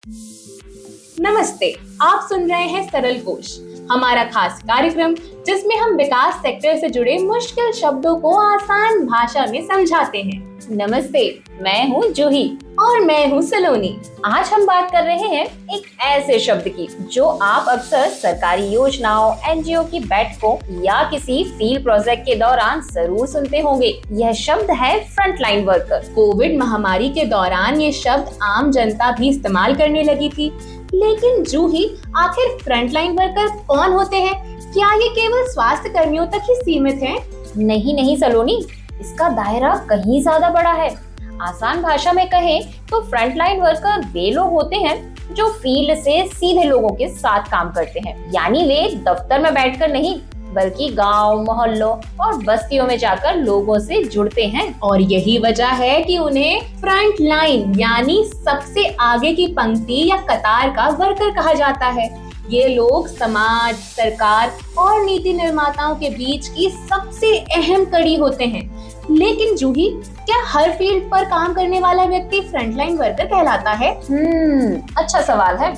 नमस्ते, आप सुन रहे हैं सरल कोश, हमारा खास कार्यक्रम जिसमें हम विकास सेक्टर से जुड़े मुश्किल शब्दों को आसान भाषा में समझाते हैं। नमस्ते, मैं हूँ जूही और मैं हूँ सलोनी। आज हम बात कर रहे हैं एक ऐसे शब्द की जो आप अक्सर सरकारी योजनाओं, एनजीओ की बैठकों या किसी फील्ड प्रोजेक्ट के दौरान जरूर सुनते होंगे। यह शब्द है फ्रंटलाइन वर्कर। कोविड महामारी के दौरान ये शब्द आम जनता भी इस्तेमाल करने लगी थी, लेकिन जूही, आखिर फ्रंटलाइन वर्कर कौन होते हैं? क्या ये केवल स्वास्थ्य कर्मियों तक ही सीमित है? नहीं सलोनी, इसका दायरा कहीं ज्यादा बड़ा है। आसान भाषा में कहें तो फ्रंटलाइन वर्कर वे लोग होते हैं जो फील्ड से सीधे लोगों के साथ काम करते हैं। यानी वे दफ्तर में बैठकर नहीं, बल्कि गांव, मोहल्लों और बस्तियों में जाकर लोगों से जुड़ते हैं। और यही वजह है कि उन्हें फ्रंट लाइन यानी सबसे आगे की पंक्ति या कतार का वर्कर कहा जाता है। ये लोग समाज, सरकार और नीति निर्माताओं के बीच की सबसे अहम कड़ी होते हैं। लेकिन जूही, क्या हर फील्ड पर काम करने वाला व्यक्ति फ्रंटलाइन वर्कर कहलाता है? अच्छा सवाल है।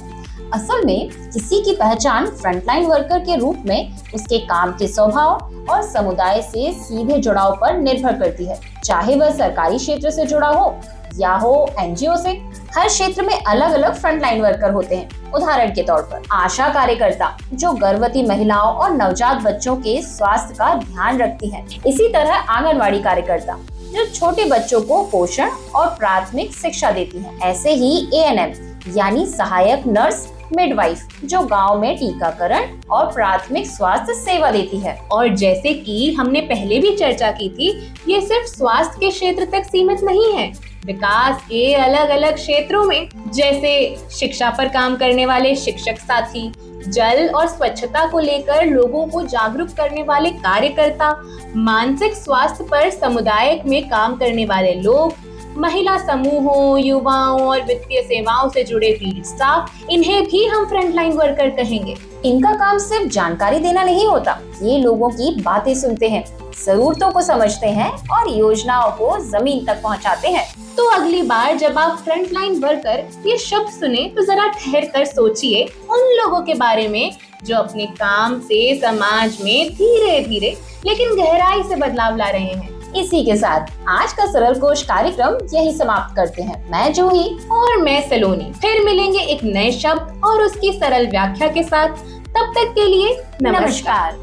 असल में किसी की पहचान फ्रंटलाइन वर्कर के रूप में उसके काम के स्वभाव और समुदाय से सीधे जुड़ाव पर निर्भर करती है, चाहे वह सरकारी क्षेत्र से जुड़ा हो या हो एनजीओ से। हर क्षेत्र में अलग अलग फ्रंटलाइन वर्कर होते हैं। उदाहरण के तौर पर आशा कार्यकर्ता जो गर्भवती महिलाओं और नवजात बच्चों के स्वास्थ्य का ध्यान रखती हैं। इसी तरह आंगनवाड़ी कार्यकर्ता जो छोटे बच्चों को पोषण और प्राथमिक शिक्षा देती हैं। ऐसे ही एएनएम यानी सहायक नर्स, मिडवाइफ जो गांव में टीकाकरण और प्राथमिक स्वास्थ्य सेवा देती है। और जैसे कि हमने पहले भी चर्चा की थी, ये सिर्फ स्वास्थ्य के क्षेत्र तक सीमित नहीं है। विकास के अलग अलग क्षेत्रों में, जैसे शिक्षा पर काम करने वाले शिक्षक साथी, जल और स्वच्छता को लेकर लोगों को जागरूक करने वाले कार्यकर्ता, मानसिक स्वास्थ्य पर समुदाय में काम करने वाले लोग, महिला समूहों, युवाओं और वित्तीय सेवाओं से जुड़े फील्ड स्टाफ, इन्हें भी हम फ्रंटलाइन वर्कर कहेंगे। इनका काम सिर्फ जानकारी देना नहीं होता, ये लोगों की बातें सुनते हैं, जरूरतों को समझते हैं और योजनाओं को जमीन तक पहुंचाते हैं। तो अगली बार जब आप फ्रंटलाइन वर्कर ये शब्द सुने तो जरा ठहर कर सोचिए उन लोगों के बारे में जो अपने काम से समाज में धीरे धीरे लेकिन गहराई से बदलाव ला रहे हैं। इसी के साथ आज का सरल कोश कार्यक्रम यही समाप्त करते हैं। मैं जूही और मैं सलोनी। फिर मिलेंगे एक नए शब्द और उसकी सरल व्याख्या के साथ। तब तक के लिए नमस्कार।